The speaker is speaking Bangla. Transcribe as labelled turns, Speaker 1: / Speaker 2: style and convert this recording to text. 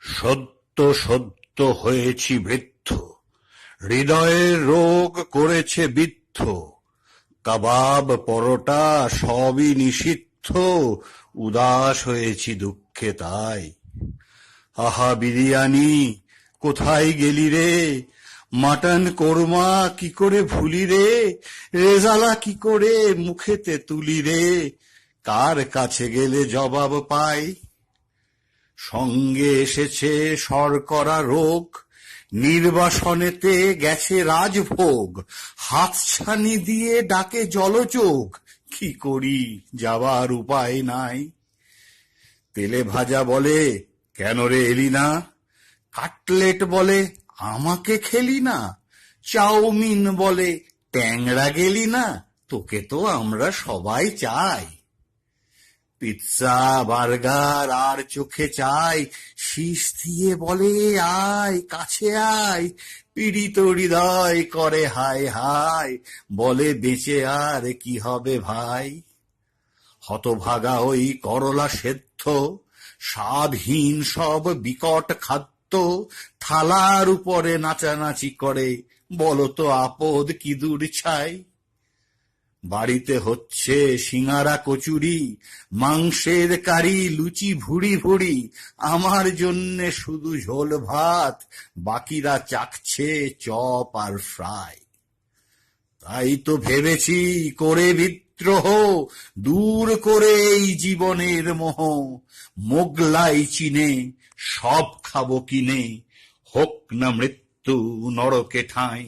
Speaker 1: সত্য সত্য হয়েছি বৃদ্ধ, হৃদয়ের রোগ করেছে বিদ্ধ, কাবাব পরোটা সবই নিষিদ্ধ, উদাস হয়েছি দুঃখে তাই। আহা বিরিয়ানি কোথায় গেলি রে, মাটন কোরমা কি করে ভুলি রে, রেজালা কি করে মুখেতে তুলি রে, কার কাছে গেলে জবাব পাই। সঙ্গে এসেছে শর্করা রোগ, নির্বাসনেতে গেছে রাজভোগ, হাতছানি দিয়ে ডাকে জলযোগ, কি করি যাবার উপায় নাই। তেলে ভাজা বলে কেন রে এলি না, কাটলেট বলে আমাকে খেলি না, চাউমিন বলে ট্যাংরা গেলি না, তোকে তো আমরা সবাই চাই। পিৎজা বার্গার আর চোখে চাই, শীষ দিয়ে বলে আয় কাছে আয়, পীড়িত হৃদয় করে হায় হায়, বলে বেঁচে আর কি হবে ভাই। হতভাগা ওই করলা সেদ্ধ, স্বাদহীন সব বিকট খাদ্য, থালার উপরে নাচানাচি করে, বলতো আপদ কি দূর ছাই। বাড়িতে হচ্ছে সিঙারা কচুরি, মাংসের কারি লুচি ভুড়ি ভুড়ি, আমার জন্যে শুধু ঝোল ভাত, বাকিরা চাকছে চপ আর ফ্রাই। তাই তো ভেবেছি করে বিদ্রোহ, দূর করে এই জীবনের মোহ, মোগলাই চিনে সব খাবো কিনে, হোক না মৃত্যু নরকে ঠাঁই।